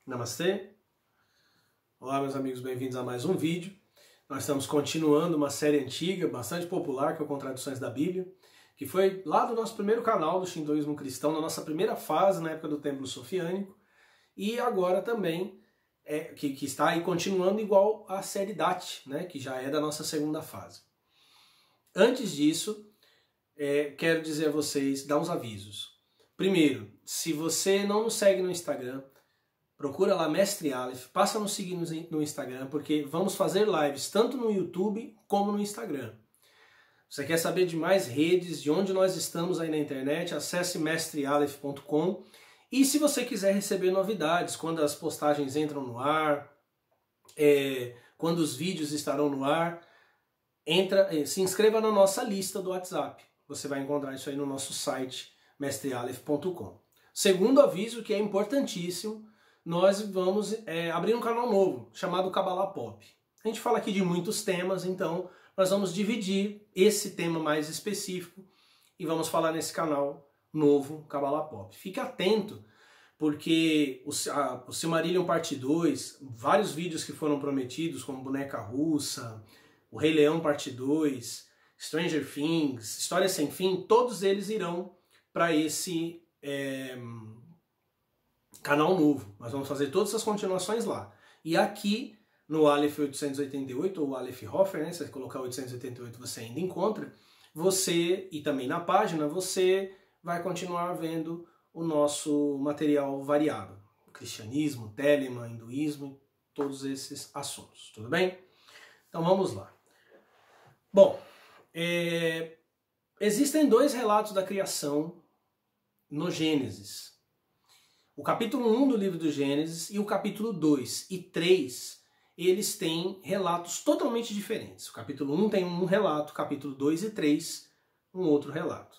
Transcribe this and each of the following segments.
Namastê! Olá meus amigos, bem-vindos a mais um vídeo. Nós estamos continuando uma série antiga, bastante popular, que é o Contradições da Bíblia, que foi lá do nosso primeiro canal do Shintoísmo Cristão, na nossa primeira fase, na época do Templo Sofiânico, e agora também, que está aí continuando igual a série DAT, né, que já é da nossa segunda fase. Antes disso, quero dizer a vocês, dar uns avisos. Primeiro, se você não nos segue no Instagram, procura lá Mestre Aleph, passa a nos seguir no Instagram, porque vamos fazer lives tanto no YouTube como no Instagram. Você quer saber de mais redes, de onde nós estamos aí na internet, acesse mestrealeph.com. E se você quiser receber novidades, quando as postagens entram no ar, quando os vídeos estarão no ar, se inscreva na nossa lista do WhatsApp. Você vai encontrar isso aí no nosso site, mestrealeph.com. Segundo aviso, que é importantíssimo, nós vamos abrir um canal novo, chamado Kabbalah Pop. A gente fala aqui de muitos temas, então nós vamos dividir esse tema mais específico e vamos falar nesse canal novo, Kabbalah Pop. Fique atento, porque o Silmarillion Parte 2, vários vídeos que foram prometidos, como Boneca Russa, o Rei Leão Parte 2, Stranger Things, História Sem Fim, todos eles irão para esse canal novo. Nós vamos fazer todas as continuações lá. E aqui no Aleph 888, ou Aleph Hofer, né, se você colocar 888 você ainda encontra, e também na página, você vai continuar vendo o nosso material variado. Cristianismo, Telemann, hinduísmo, todos esses assuntos. Tudo bem? Então vamos lá. Bom, existem dois relatos da criação no Gênesis. O capítulo 1 do livro do Gênesis e o capítulo 2 e 3, eles têm relatos totalmente diferentes. O capítulo 1 tem um relato, o capítulo 2 e 3, um outro relato.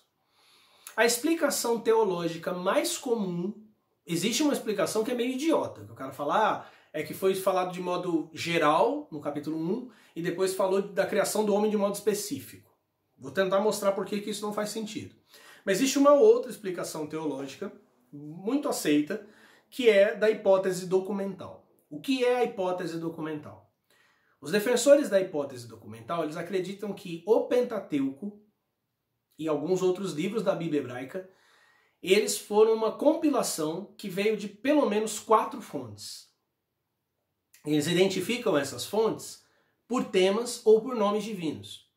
A explicação teológica mais comum, existe uma explicação que é meio idiota, que o cara fala, que foi falado de modo geral no capítulo 1 e depois falou da criação do homem de modo específico. Vou tentar mostrar por que isso não faz sentido. Mas existe uma outra explicação teológica, muito aceita, que é da hipótese documental. O que é a hipótese documental? Os defensores da hipótese documental, eles acreditam que o Pentateuco e alguns outros livros da Bíblia hebraica, eles foram uma compilação que veio de pelo menos 4 fontes. Eles identificam essas fontes por temas ou por nomes divinos.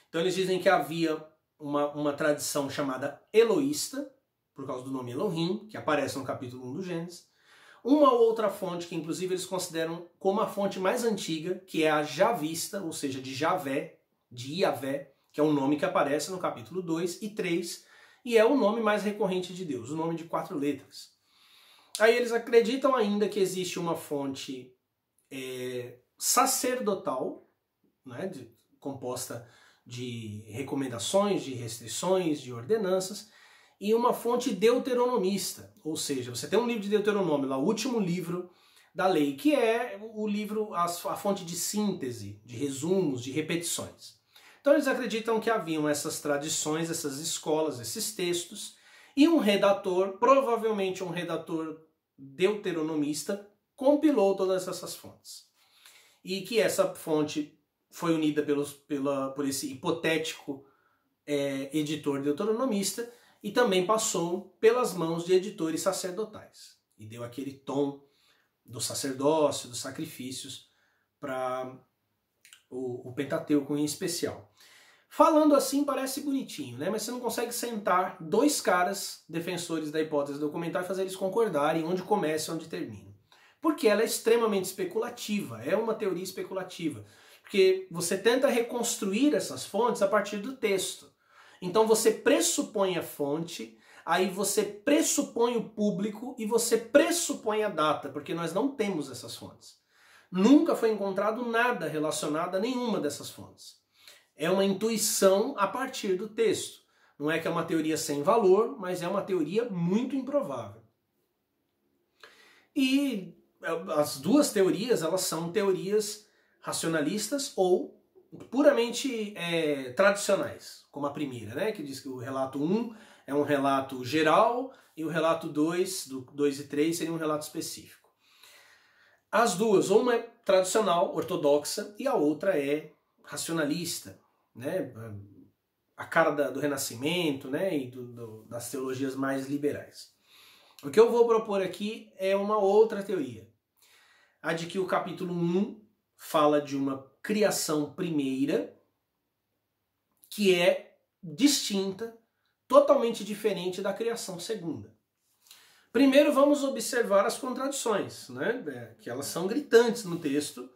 Então eles dizem que havia uma tradição chamada eloísta, por causa do nome Elohim, que aparece no capítulo 1 do Gênesis. Uma outra fonte, que inclusive eles consideram como a fonte mais antiga, que é a Javista, ou seja, de Javé, de Iavé, que é um nome que aparece no capítulo 2 e 3, e é o nome mais recorrente de Deus, o nome de 4 letras. Aí eles acreditam ainda que existe uma fonte sacerdotal, né, composta de recomendações, de restrições, de ordenanças, e uma fonte deuteronomista, ou seja, você tem um livro de Deuteronômio, lá, o último livro da lei, que é o livro, a fonte de síntese, de resumos, de repetições. Então eles acreditam que haviam essas tradições, essas escolas, esses textos, e um redator, provavelmente um redator deuteronomista, compilou todas essas fontes. E que essa fonte foi unida por esse hipotético editor deuteronomista, e também passou pelas mãos de editores sacerdotais. E deu aquele tom do sacerdócio, dos sacrifícios, para o Pentateuco em especial. Falando assim parece bonitinho, né? Mas você não consegue sentar 2 caras defensores da hipótese documental e fazer eles concordarem onde começa e onde termina. Porque ela é extremamente especulativa, é uma teoria especulativa. Porque você tenta reconstruir essas fontes a partir do texto. Então você pressupõe a fonte, aí você pressupõe o público e você pressupõe a data, porque nós não temos essas fontes. Nunca foi encontrado nada relacionado a nenhuma dessas fontes. É uma intuição a partir do texto. Não é que é uma teoria sem valor, mas é uma teoria muito improvável. E as duas teorias, elas são teorias racionalistas ou puramente tradicionais, como a primeira, né, que diz que o relato 1 é um relato geral e o relato 2, do 2 e 3, seria um relato específico. As duas, uma é tradicional, ortodoxa, e a outra é racionalista, né? A cara do Renascimento, né? E das teologias mais liberais. O que eu vou propor aqui é uma outra teoria. A de que o capítulo 1 fala de uma criação primeira que é distinta, totalmente diferente da criação segunda. Primeiro vamos observar as contradições, né? Que elas são gritantes no texto.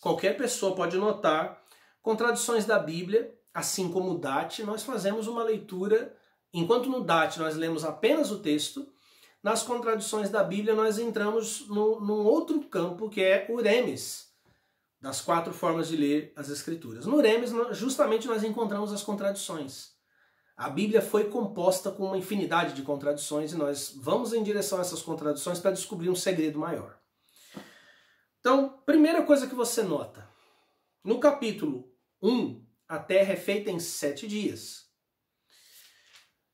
Qualquer pessoa pode notar contradições da Bíblia, assim como o DAT. Nós fazemos uma leitura, enquanto no DAT nós lemos apenas o texto, nas contradições da Bíblia nós entramos num outro campo que é o Uremes, das 4 formas de ler as Escrituras. No Uremes justamente nós encontramos as contradições. A Bíblia foi composta com uma infinidade de contradições e nós vamos em direção a essas contradições para descobrir um segredo maior. Então, primeira coisa que você nota. No capítulo 1, a terra é feita em 7 dias.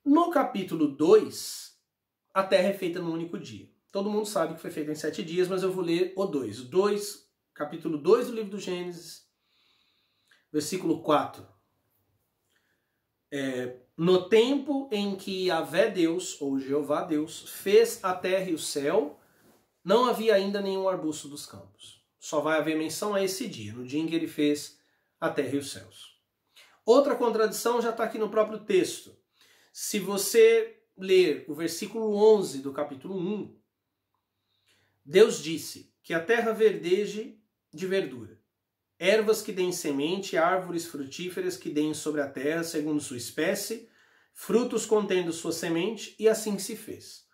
No capítulo 2, a terra é feita num único dia. Todo mundo sabe que foi feita em 7 dias, mas eu vou ler o 2. Capítulo 2 do livro do Gênesis, versículo 4. No tempo em que Yahvé Deus, ou Jeová Deus, fez a terra e o céu, não havia ainda nenhum arbusto dos campos. Só vai haver menção a esse dia, no dia em que ele fez a terra e os céus. Outra contradição já está aqui no próprio texto. Se você ler o versículo 11 do capítulo 1, Deus disse que a terra verdeje de verdura, ervas que deem semente, árvores frutíferas que deem sobre a terra segundo sua espécie, frutos contendo sua semente, e assim se fez.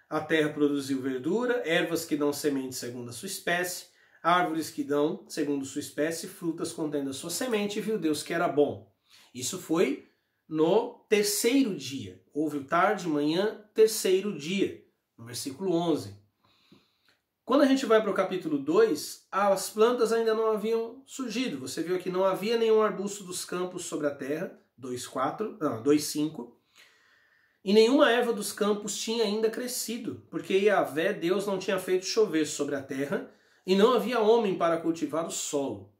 A terra produziu verdura, ervas que dão semente segundo a sua espécie, árvores que dão, segundo sua espécie, frutas contendo a sua semente, e viu Deus que era bom. Isso foi no 3º dia. Houve o tarde, manhã, 3º dia, no versículo 11. Quando a gente vai para o capítulo 2, as plantas ainda não haviam surgido. Você viu aqui, não havia nenhum arbusto dos campos sobre a terra, 2:5. E nenhuma erva dos campos tinha ainda crescido, porque Yahvé, Deus, não tinha feito chover sobre a terra, e não havia homem para cultivar o solo.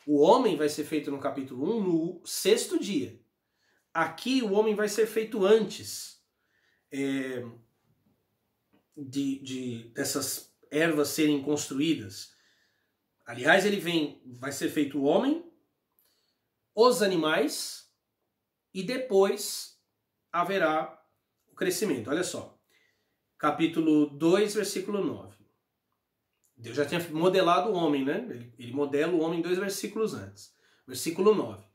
O homem vai ser feito no capítulo 1, no 6º dia. Aqui o homem vai ser feito antes dessas ervas serem construídas. Aliás, vai ser feito o homem, os animais, e depois haverá o crescimento. Olha só, capítulo 2, versículo 9. Deus já tinha modelado o homem, né? Ele modela o homem 2 versículos antes. Versículo 9.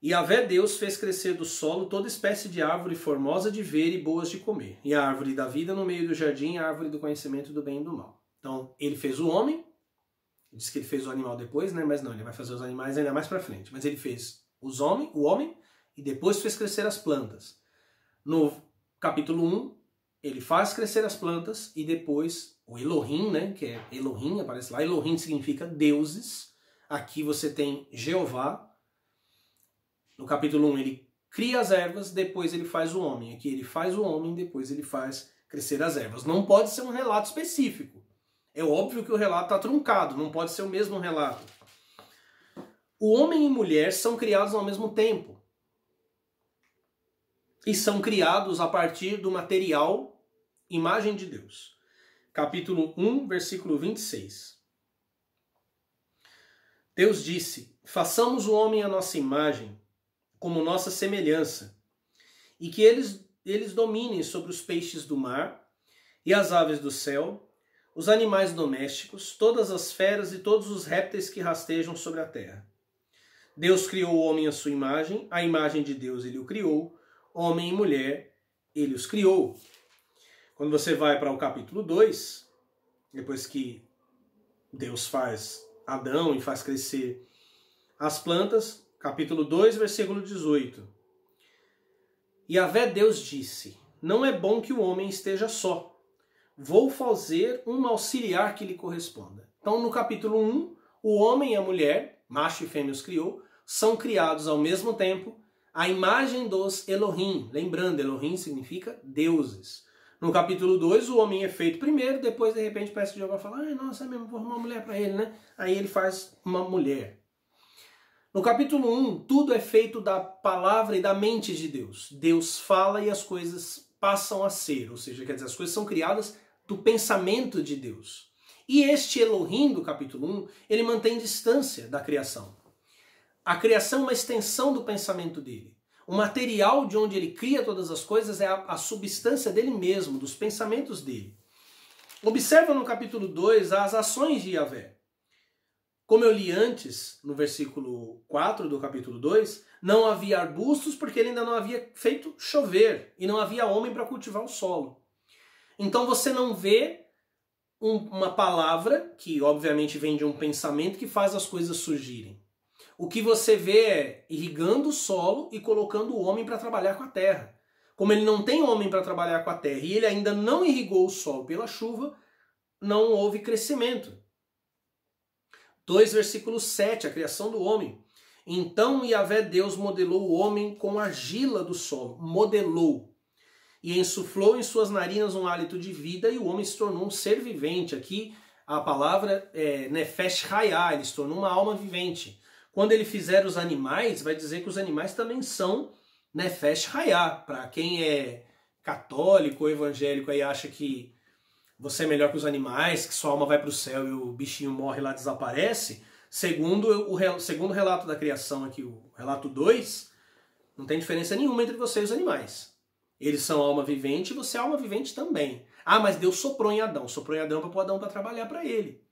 E Yahvé Deus fez crescer do solo toda espécie de árvore formosa de ver e boas de comer. E a árvore da vida no meio do jardim, a árvore do conhecimento do bem e do mal. Então, ele fez o homem. Diz que ele fez o animal depois, né? Mas não, ele vai fazer os animais ainda mais para frente. Mas ele fez o homem, e depois fez crescer as plantas. No capítulo 1, ele faz crescer as plantas, e depois o Elohim, né? Que é Elohim, aparece lá. Elohim significa deuses. Aqui você tem Jeová. No capítulo 1 ele cria as ervas, depois ele faz o homem. Aqui ele faz o homem, depois ele faz crescer as ervas. Não pode ser um relato específico. É óbvio que o relato está truncado, não pode ser o mesmo relato. O homem e mulher são criados ao mesmo tempo. E são criados a partir do material imagem de Deus. Capítulo 1, versículo 26. Deus disse: façamos o homem à nossa imagem, como nossa semelhança, e que eles dominem sobre os peixes do mar e as aves do céu, os animais domésticos, todas as feras e todos os répteis que rastejam sobre a terra. Deus criou o homem à sua imagem, a imagem de Deus ele o criou, homem e mulher ele os criou. Quando você vai para o capítulo 2, depois que Deus faz Adão e faz crescer as plantas, capítulo 2, versículo 18. Yahvé Deus disse: não é bom que o homem esteja só. Vou fazer um auxiliar que lhe corresponda. Então, no capítulo 1, o homem e a mulher, macho e fêmea os criou, são criados ao mesmo tempo à imagem dos Elohim. Lembrando, Elohim significa deuses. No capítulo 2, o homem é feito primeiro, depois de repente parece que Jeová fala, ah, nossa, é mesmo, vou arrumar uma mulher para ele, né? Aí ele faz uma mulher. No capítulo 1, tudo é feito da palavra e da mente de Deus. Deus fala e as coisas passam a ser, ou seja, quer dizer, as coisas são criadas do pensamento de Deus. E este Elohim do capítulo 1, ele mantém distância da criação. A criação é uma extensão do pensamento dele. O material de onde ele cria todas as coisas é a substância dele mesmo, dos pensamentos dele. Observa no capítulo 2 as ações de Yahvé. Como eu li antes, no versículo 4 do capítulo 2, não havia arbustos porque ele ainda não havia feito chover e não havia homem para cultivar o solo. Então você não vê uma palavra, que obviamente vem de um pensamento, que faz as coisas surgirem. O que você vê é irrigando o solo e colocando o homem para trabalhar com a terra. Como ele não tem homem para trabalhar com a terra e ele ainda não irrigou o solo pela chuva, não houve crescimento. 2 versículo 7, a criação do homem. Então Yahvé Deus modelou o homem com argila do solo, modelou, e insuflou em suas narinas um hálito de vida, e o homem se tornou um ser vivente. Aqui a palavra é Nefesh Hayah, ele se tornou uma alma vivente. Quando ele fizer os animais, vai dizer que os animais também são Nefesh Hayah. Para quem é católico ou evangélico e acha que você é melhor que os animais, que sua alma vai para o céu e o bichinho morre lá, desaparece, segundo o relato da criação aqui, o relato 2, não tem diferença nenhuma entre você e os animais. Eles são alma vivente e você é alma vivente também. Ah, mas Deus soprou em Adão para pôr Adão para trabalhar para ele.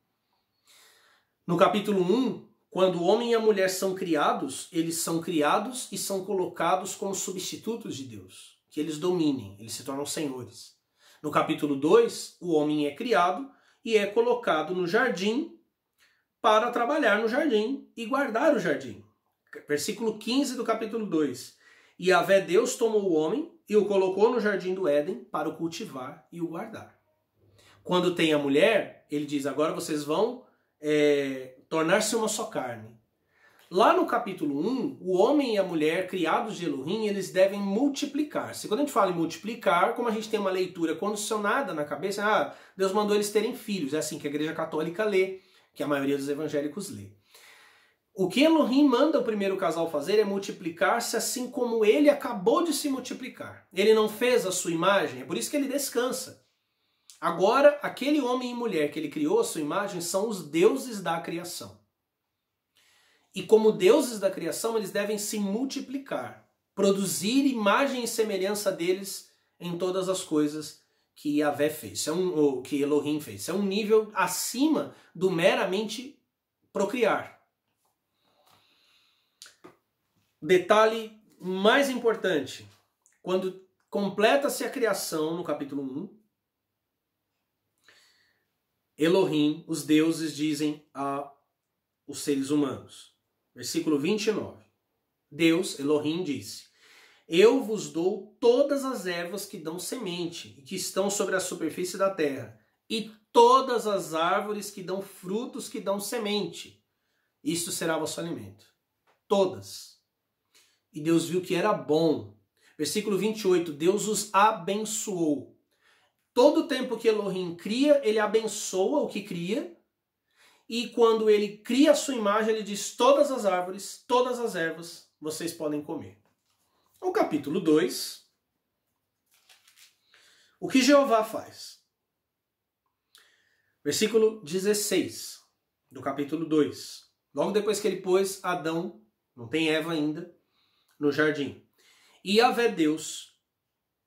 No capítulo 1, quando o homem e a mulher são criados, eles são criados e são colocados como substitutos de Deus, que eles dominem, eles se tornam senhores. No capítulo 2, o homem é criado e é colocado no jardim para trabalhar no jardim e guardar o jardim. Versículo 15 do capítulo 2. E Yahvé Deus tomou o homem e o colocou no jardim do Éden para o cultivar e o guardar. Quando tem a mulher, ele diz, agora vocês vão tornar-se uma só carne. Lá no capítulo 1, o homem e a mulher, criados de Elohim, eles devem multiplicar-se. Quando a gente fala em multiplicar, como a gente tem uma leitura condicionada na cabeça, Deus mandou eles terem filhos. É assim que a Igreja Católica lê, que a maioria dos evangélicos lê. O que Elohim manda o primeiro casal fazer é multiplicar-se assim como ele acabou de se multiplicar. Ele não fez a sua imagem, é por isso que ele descansa. Agora, aquele homem e mulher que ele criou a sua imagem são os deuses da criação. E como deuses da criação, eles devem se multiplicar, produzir imagem e semelhança deles em todas as coisas que Yahvé fez, ou que Elohim fez. Isso é um nível acima do meramente procriar. Detalhe mais importante, quando completa-se a criação, no capítulo 1, Elohim, os deuses, dizem aos seres humanos. Versículo 29. Deus, Elohim, disse, eu vos dou todas as ervas que dão semente e que estão sobre a superfície da terra, e todas as árvores que dão frutos que dão semente. Isto será vosso alimento. Todas. E Deus viu que era bom. Versículo 28. Deus os abençoou. Todo o tempo que Elohim cria, ele abençoa o que cria. E quando ele cria a sua imagem, ele diz, todas as árvores, todas as ervas, vocês podem comer. No capítulo 2, o que Jeová faz? Versículo 16 do capítulo 2. Logo depois que ele pôs Adão, não tem Eva ainda, no jardim. E Yahvé Deus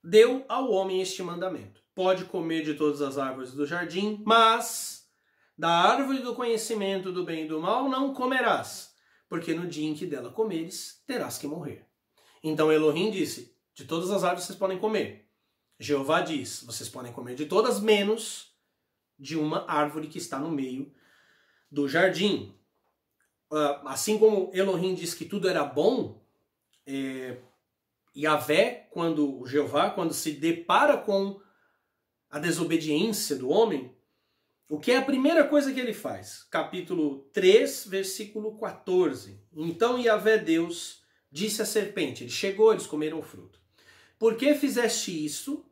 deu ao homem este mandamento. Pode comer de todas as árvores do jardim, mas da árvore do conhecimento do bem e do mal não comerás, porque no dia em que dela comeres, terás que morrer. Então Elohim disse, de todas as árvores vocês podem comer. Jeová diz, vocês podem comer de todas, menos de uma árvore que está no meio do jardim. Assim como Elohim disse que tudo era bom, Yahvé, Jeová, quando se depara com a desobediência do homem, o que é a primeira coisa que ele faz? Capítulo 3, versículo 14. Então Yahvé Deus disse à serpente, ele chegou, eles comeram o fruto. Por que fizeste isso?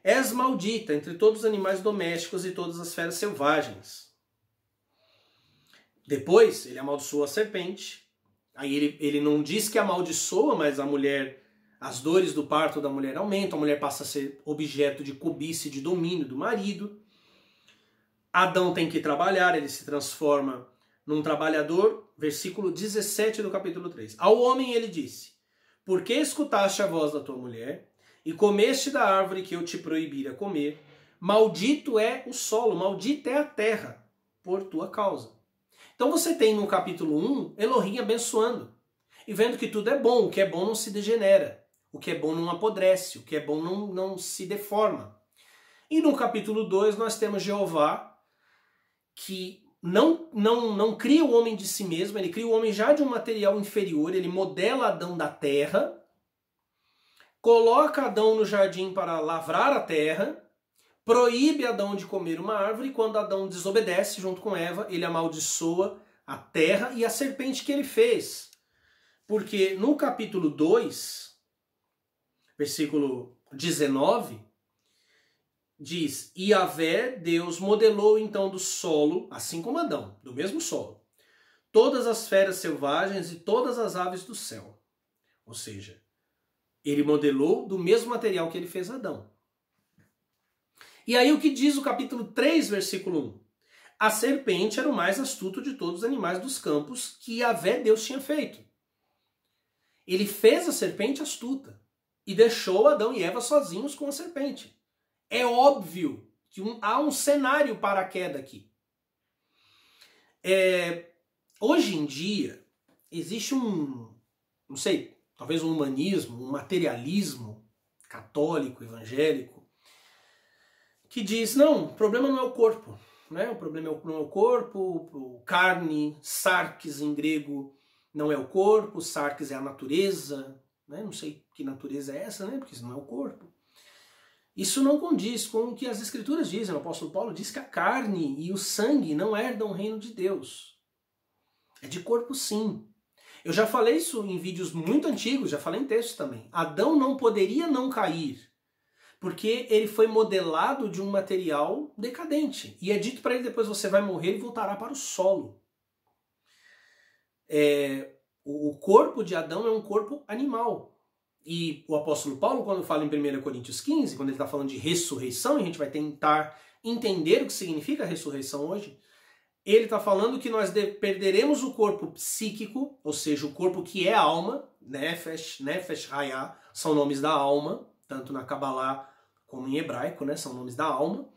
És maldita entre todos os animais domésticos e todas as feras selvagens. Depois, ele amaldiçoa a serpente. Aí ele não diz que amaldiçoa, mas a mulher, as dores do parto da mulher aumentam, a mulher passa a ser objeto de cobiça e de domínio do marido. Adão tem que trabalhar, ele se transforma num trabalhador. Versículo 17 do capítulo 3. Ao homem ele disse: por que escutaste a voz da tua mulher e comeste da árvore que eu te proibira comer? Maldito é o solo, maldita é a terra, por tua causa. Então você tem no capítulo 1, Elohim abençoando e vendo que tudo é bom, o que é bom não se degenera, o que é bom não apodrece, o que é bom não se deforma. E no capítulo 2 nós temos Jeová, que não cria o homem de si mesmo, ele cria o homem já de um material inferior, ele modela Adão da terra, coloca Adão no jardim para lavrar a terra, proíbe Adão de comer uma árvore, e quando Adão desobedece junto com Eva, ele amaldiçoa a terra e a serpente que ele fez. Porque no capítulo 2, versículo 19, diz: e Yahvé, Deus, modelou então do solo, assim como Adão, do mesmo solo, todas as feras selvagens e todas as aves do céu. Ou seja, ele modelou do mesmo material que ele fez Adão. E aí o que diz o capítulo 3, versículo 1? A serpente era o mais astuto de todos os animais dos campos que Yahvé, Deus, tinha feito. Ele fez a serpente astuta e deixou Adão e Eva sozinhos com a serpente. É óbvio que há um cenário para a queda aqui. Hoje em dia, existe não sei, talvez um humanismo, um materialismo católico, evangélico, que diz, não, o problema não é o corpo, né? O problema não é o corpo, carne, sarx em grego não é o corpo, sarx é a natureza, né? Não sei que natureza é essa, né? Porque isso não é o corpo. Isso não condiz com o que as escrituras dizem. O apóstolo Paulo diz que a carne e o sangue não herdam o reino de Deus. É de corpo sim. Eu já falei isso em vídeos muito antigos, já falei em textos também. Adão não poderia não cair, porque ele foi modelado de um material decadente. E é dito para ele depois, você vai morrer e voltará para o solo. O corpo de Adão é um corpo animal. E o apóstolo Paulo, quando fala em 1 Coríntios 15, quando ele está falando de ressurreição, e a gente vai tentar entender o que significa a ressurreição hoje, ele está falando que nós perderemos o corpo psíquico, ou seja, o corpo que é a alma, Nefesh, Hayah, são nomes da alma, tanto na Kabbalah como em hebraico, né, são nomes da alma.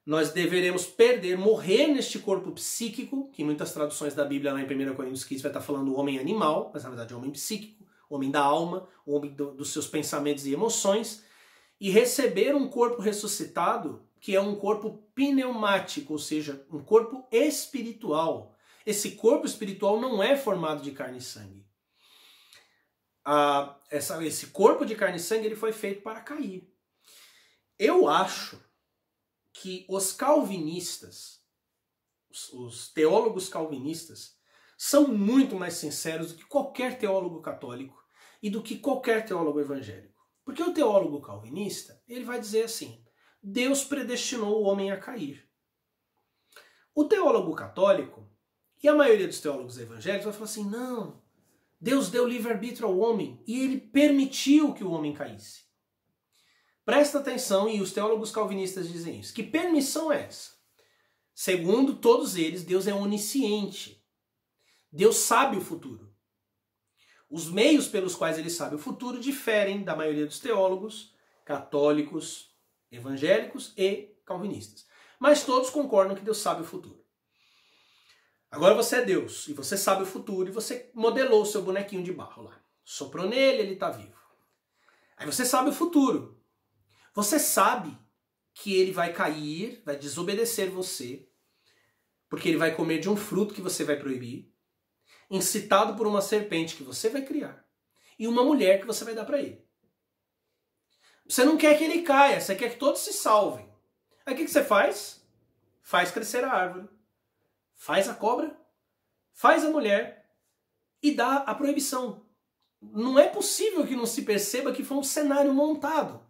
Nós deveremos morrer neste corpo psíquico, que em muitas traduções da Bíblia, lá em 1 Coríntios 15, vai estar falando o homem animal, mas na verdade é o homem psíquico, o homem da alma, o homem dos seus pensamentos e emoções, e receber um corpo ressuscitado, que é um corpo pneumático, ou seja, um corpo espiritual. Esse corpo espiritual não é formado de carne e sangue. Esse corpo de carne e sangue ele foi feito para cair. Eu acho que os calvinistas, os teólogos calvinistas, são muito mais sinceros do que qualquer teólogo católico e do que qualquer teólogo evangélico. Porque o teólogo calvinista, ele vai dizer assim, Deus predestinou o homem a cair. O teólogo católico, e a maioria dos teólogos evangélicos, vai falar assim, não, Deus deu livre-arbítrio ao homem e ele permitiu que o homem caísse. Presta atenção, e os teólogos calvinistas dizem isso. Que permissão é essa? Segundo todos eles, Deus é onisciente. Deus sabe o futuro. Os meios pelos quais ele sabe o futuro diferem da maioria dos teólogos católicos, evangélicos e calvinistas. Mas todos concordam que Deus sabe o futuro. Agora você é Deus, e você sabe o futuro, e você modelou o seu bonequinho de barro lá. Soprou nele, ele está vivo. Aí você sabe o futuro. Você sabe que ele vai cair, vai desobedecer você, porque ele vai comer de um fruto que você vai proibir, incitado por uma serpente que você vai criar, e uma mulher que você vai dar para ele. Você não quer que ele caia, você quer que todos se salvem. Aí o que você faz? Faz crescer a árvore, faz a cobra, faz a mulher e dá a proibição. Não é possível que não se perceba que foi um cenário montado.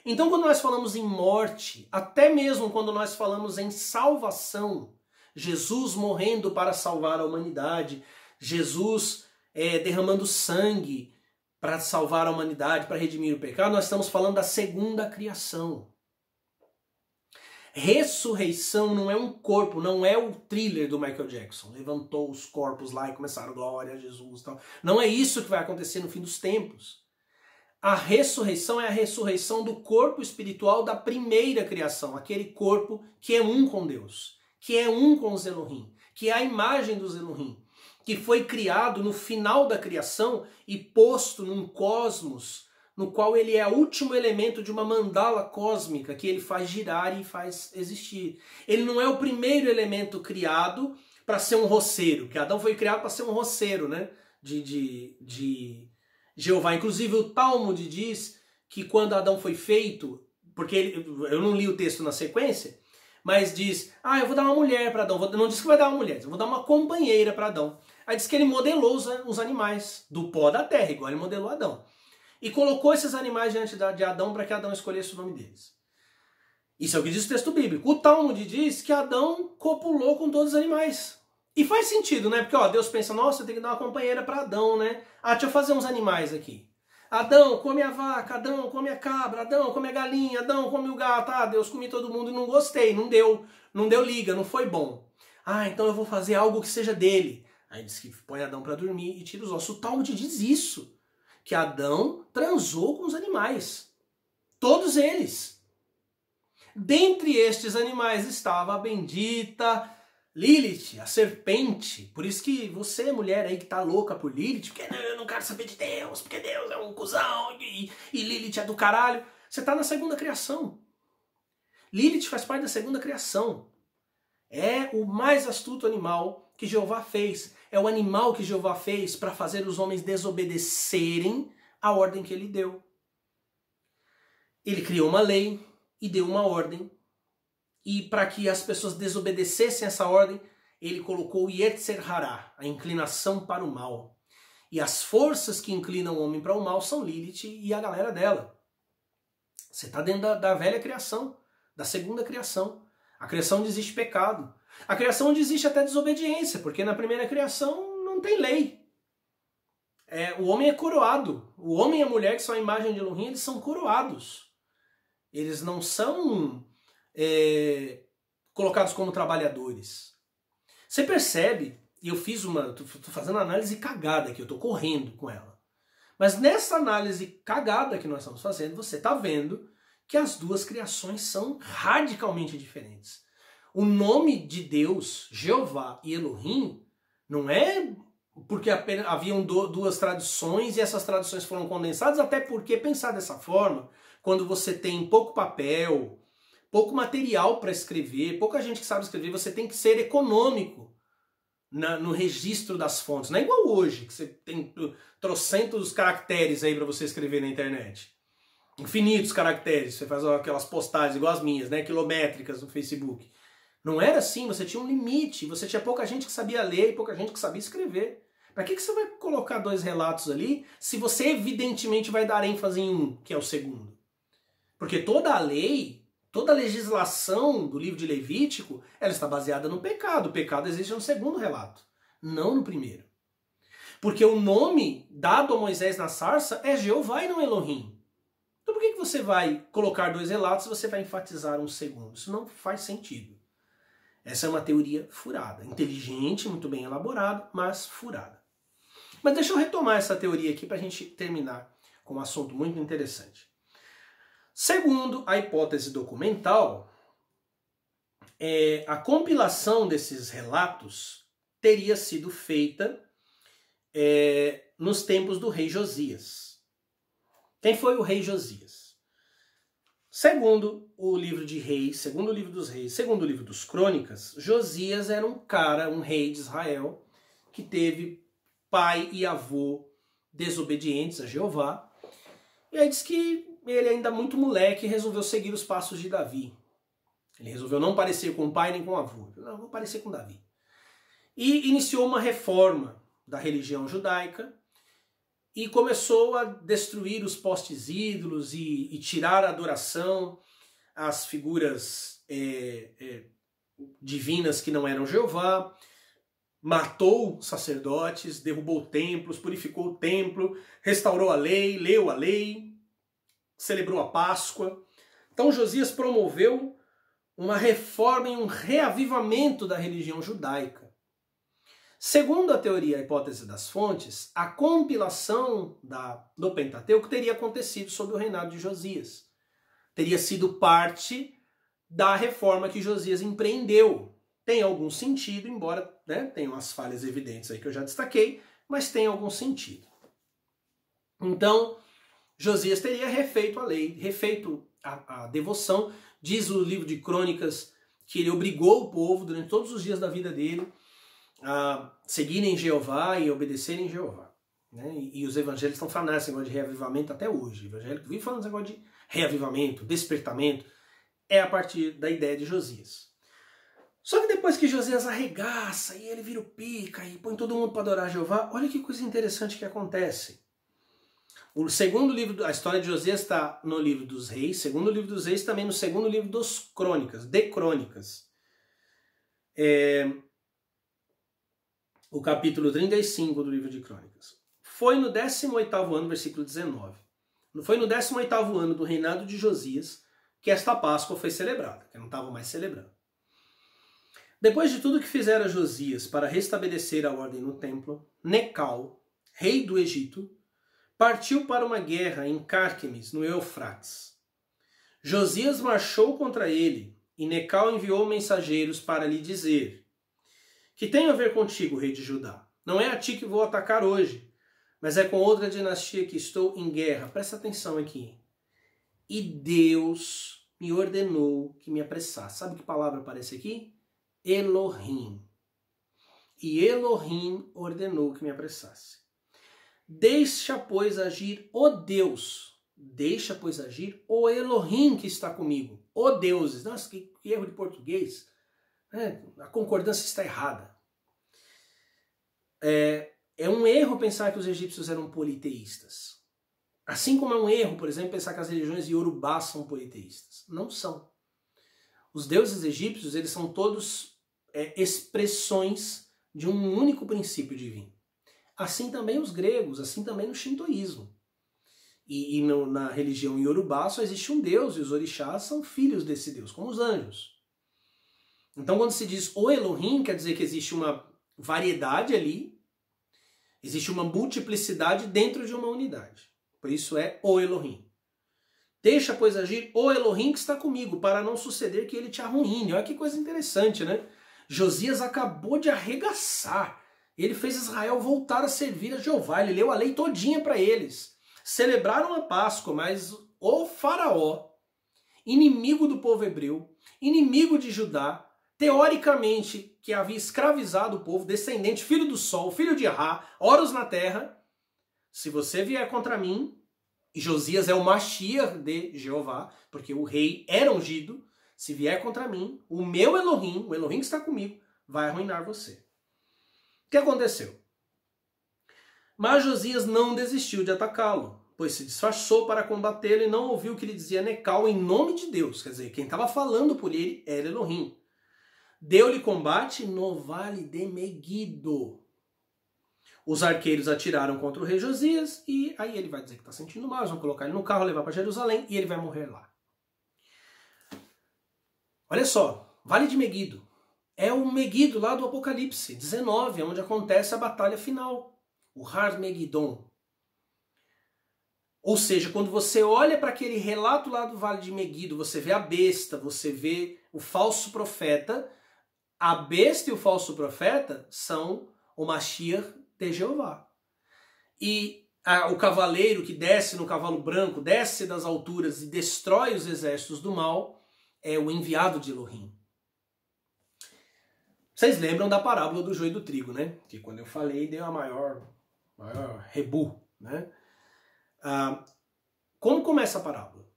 Então, quando nós falamos em morte, até mesmo quando nós falamos em salvação, Jesus morrendo para salvar a humanidade, Jesus derramando sangue para salvar a humanidade, para redimir o pecado, nós estamos falando da segunda criação. Ressurreição não é um corpo, não é o thriller do Michael Jackson. Levantou os corpos lá e começaram glória a Jesus. Tal. Não é isso que vai acontecer no fim dos tempos. A ressurreição é a ressurreição do corpo espiritual da primeira criação, aquele corpo que é um com Deus, que é um com os Elohim, que é a imagem dos Elohim, que foi criado no final da criação e posto num cosmos no qual ele é o último elemento de uma mandala cósmica que ele faz girar e faz existir. Ele não é o primeiro elemento criado para ser um roceiro, porque Adão foi criado para ser um roceiro, né? De Jeová. Inclusive o Talmud diz que quando Adão foi feito, porque eu não li o texto na sequência, mas diz, eu vou dar uma mulher para Adão. Não diz que vai dar uma mulher, eu vou dar uma companheira para Adão. Aí diz que ele modelou os animais do pó da terra, igual ele modelou Adão. E colocou esses animais diante de Adão para que Adão escolhesse o nome deles. Isso é o que diz o texto bíblico. O Talmud diz que Adão copulou com todos os animais. E faz sentido, né? Porque Deus pensa, nossa, eu tenho que dar uma companheira para Adão, né? Deixa eu fazer uns animais aqui. Adão, come a vaca, Adão, come a cabra, Adão, come a galinha, Adão, come o gato. Deus, comi todo mundo e não gostei, não deu liga, não foi bom. Então eu vou fazer algo que seja dele. Aí diz que põe Adão para dormir e tira os ossos. O Talmud diz isso. Que Adão transou com os animais. Todos eles. Dentre estes animais estava a bendita Lilith, a serpente. Por isso que você, mulher aí que tá louca por Lilith, porque eu não quero saber de Deus, porque Deus é um cuzão e Lilith é do caralho. Você tá na segunda criação. Lilith faz parte da segunda criação. É o mais astuto animal que Jeová fez. É o animal que Jeová fez para fazer os homens desobedecerem a ordem que ele deu. Ele criou uma lei e deu uma ordem. E para que as pessoas desobedecessem essa ordem, ele colocou o Yetzer Hará, a inclinação para o mal. E as forças que inclinam o homem para o mal são Lilith e a galera dela. Você está dentro da velha criação, da segunda criação. A criação onde existe pecado. A criação onde existe até desobediência, porque na primeira criação não tem lei. O homem é coroado. O homem e a mulher, que são a imagem de Elohim, eles são coroados. Eles não são colocados como trabalhadores. Você percebe, e eu fiz tô fazendo análise cagada aqui, eu tô correndo com ela. Mas nessa análise cagada que nós estamos fazendo, você está vendo que as duas criações são radicalmente diferentes. O nome de Deus, Jeová e Elohim, não é porque haviam duas tradições e essas tradições foram condensadas, até porque pensar dessa forma, quando você tem pouco papel, pouco material para escrever, pouca gente que sabe escrever, você tem que ser econômico no registro das fontes. Não é igual hoje, que você tem trocentos caracteres aí para você escrever na internet. Infinitos caracteres, você faz aquelas postagens igual as minhas, né, quilométricas no Facebook. Não era assim, você tinha um limite, você tinha pouca gente que sabia ler e pouca gente que sabia escrever. Para que você vai colocar dois relatos ali se você evidentemente vai dar ênfase em um, que é o segundo? Porque toda a lei, toda a legislação do livro de Levítico, ela está baseada no pecado. O pecado existe no segundo relato, não no primeiro. Porque o nome dado a Moisés na sarça é Jeová e não Elohim. Então por que você vai colocar dois relatos se você vai enfatizar um segundo? Isso não faz sentido. Essa é uma teoria furada. Inteligente, muito bem elaborada, mas furada. Mas deixa eu retomar essa teoria aqui para a gente terminar com um assunto muito interessante. Segundo a hipótese documental, a compilação desses relatos teria sido feita nos tempos do rei Josias. Quem foi o rei Josias? Segundo o livro de Reis, segundo o livro dos Reis, segundo o livro dos Crônicas, Josias era um rei de Israel, que teve pai e avô desobedientes a Jeová. E aí diz que ele, ainda muito moleque, resolveu seguir os passos de Davi. Ele resolveu não parecer com o pai nem com o avô. Não, vou parecer com Davi. E iniciou uma reforma da religião judaica e começou a destruir os postes ídolos e tirar a adoração às figuras divinas que não eram Jeová, matou sacerdotes, derrubou templos, purificou o templo, restaurou a lei, leu a lei, celebrou a Páscoa. Então Josias promoveu uma reforma e um reavivamento da religião judaica. Segundo a teoria e a hipótese das fontes, a compilação do Pentateuco teria acontecido sob o reinado de Josias. Teria sido parte da reforma que Josias empreendeu. Tem algum sentido, embora tenha umas falhas evidentes aí que eu já destaquei, mas tem algum sentido. Então, Josias teria refeito a lei, refeito a devoção. Diz o livro de Crônicas que ele obrigou o povo durante todos os dias da vida dele a seguirem Jeová e obedecerem Jeová. Né? E os evangélicos estão falando esse negócio de reavivamento até hoje. O evangélico vive falando esse negócio de reavivamento, despertamento. É a partir da ideia de Josias. Só que depois que Josias arregaça e ele vira o pica e põe todo mundo para adorar Jeová, olha que coisa interessante que acontece. O segundo livro, a história de Josias está no livro dos Reis, segundo livro dos Reis também no segundo livro dos Crônicas, de Crônicas. O capítulo 35 do livro de Crônicas. Foi no 18º ano, versículo 19. Foi no 18º ano do reinado de Josias que esta Páscoa foi celebrada, que não estavam mais celebrando. Depois de tudo que fizera Josias para restabelecer a ordem no templo, Necal, rei do Egito, partiu para uma guerra em Cárquemes, no Eufrates. Josias marchou contra ele, e Necal enviou mensageiros para lhe dizer: que tenho a ver contigo, rei de Judá? Não é a ti que vou atacar hoje, mas é com outra dinastia que estou em guerra. Presta atenção aqui. E Deus me ordenou que me apressasse. Sabe que palavra aparece aqui? Elohim. E Elohim ordenou que me apressasse. Deixa, pois, agir o Deus. Deixa, pois, agir o Elohim que está comigo. O deuses. Nossa, que erro de português. A concordância está errada. É um erro pensar que os egípcios eram politeístas. Assim como é um erro, por exemplo, pensar que as religiões iorubás são politeístas. Não são. Os deuses egípcios, eles são todos expressões de um único princípio divino. Assim também os gregos, assim também no shintoísmo. E na religião iorubá só existe um Deus, e os orixás são filhos desse Deus, como os anjos. Então quando se diz o Elohim, quer dizer que existe uma variedade ali, existe uma multiplicidade dentro de uma unidade. Por isso é o Elohim. Deixa, pois, agir o Elohim que está comigo, para não suceder que ele te arruine. Olha que coisa interessante, né? Josias acabou de arregaçar. Ele fez Israel voltar a servir a Jeová. Ele leu a lei todinha para eles. Celebraram a Páscoa, mas o faraó, inimigo do povo hebreu, inimigo de Judá, teoricamente que havia escravizado o povo, descendente, filho do sol, filho de Ra, Horus na terra. Se você vier contra mim, e Josias é o Mashiach de Jeová, porque o rei era ungido, se vier contra mim, o meu Elohim, o Elohim que está comigo, vai arruinar você. O que aconteceu? Mas Josias não desistiu de atacá-lo, pois se disfarçou para combatê-lo e não ouviu o que lhe dizia Necal em nome de Deus. Quer dizer, quem estava falando por ele era Elohim. Deu-lhe combate no vale de Megido. Os arqueiros atiraram contra o rei Josias e aí ele vai dizer que está sentindo mal, eles vão colocar ele no carro, levar para Jerusalém e ele vai morrer lá. Olha só, Vale de Megido. É o Megido lá do Apocalipse 19, onde acontece a batalha final. O Har Megidon. Ou seja, quando você olha para aquele relato lá do Vale de Megido, você vê a besta, você vê o falso profeta. A besta e o falso profeta são o Mashiach de Jeová. E o cavaleiro que desce no cavalo branco, desce das alturas e destrói os exércitos do mal, é o enviado de Elohim. Vocês lembram da parábola do joio e do trigo, né? Que quando eu falei deu a maior rebu, né? Como começa a parábola?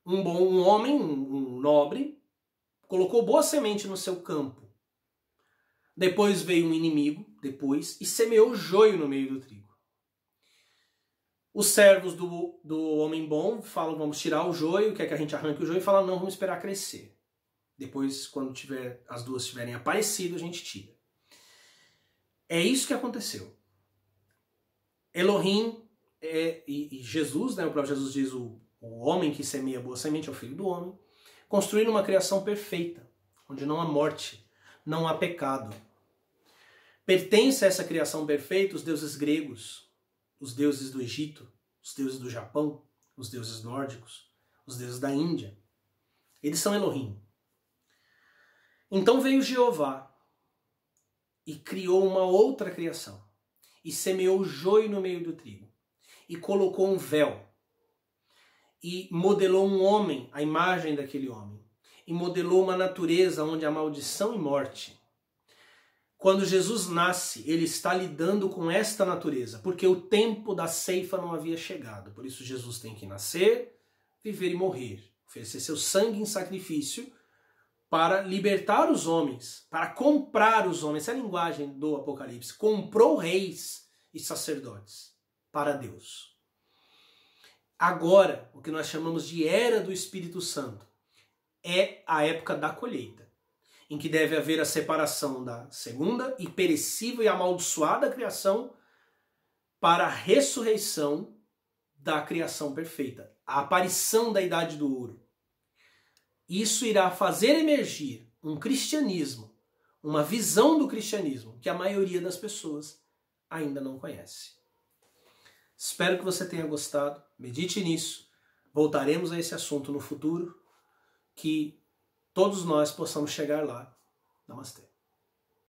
Um homem, um nobre, colocou boa semente no seu campo. Depois veio um inimigo, e semeou joio no meio do trigo. Os servos do homem bom falam, vamos tirar o joio, quer que a gente arranque o joio, e falam, não, vamos esperar crescer. Depois, quando as duas tiverem aparecido, a gente tira. É isso que aconteceu. Elohim e Jesus, né, o próprio Jesus diz, o homem que semeia boa semente é o filho do homem, construindo uma criação perfeita, onde não há morte, não há pecado. Pertence a essa criação perfeita os deuses gregos, os deuses do Egito, os deuses do Japão, os deuses nórdicos, os deuses da Índia. Eles são Elohim. Então veio Jeová e criou uma outra criação, e semeou joio no meio do trigo, e colocou um véu, e modelou um homem, a imagem daquele homem, e modelou uma natureza onde há maldição e morte. Quando Jesus nasce, ele está lidando com esta natureza, porque o tempo da ceifa não havia chegado. Por isso Jesus tem que nascer, viver e morrer, oferecer seu sangue em sacrifício para libertar os homens, para comprar os homens. Essa é a linguagem do Apocalipse. Comprou reis e sacerdotes para Deus. Agora, o que nós chamamos de era do Espírito Santo é a época da colheita, em que deve haver a separação da segunda e perecível e amaldiçoada criação para a ressurreição da criação perfeita, a aparição da Idade do Ouro. Isso irá fazer emergir um cristianismo, uma visão do cristianismo que a maioria das pessoas ainda não conhece. Espero que você tenha gostado, medite nisso, voltaremos a esse assunto no futuro, que todos nós possamos chegar lá. Namastê.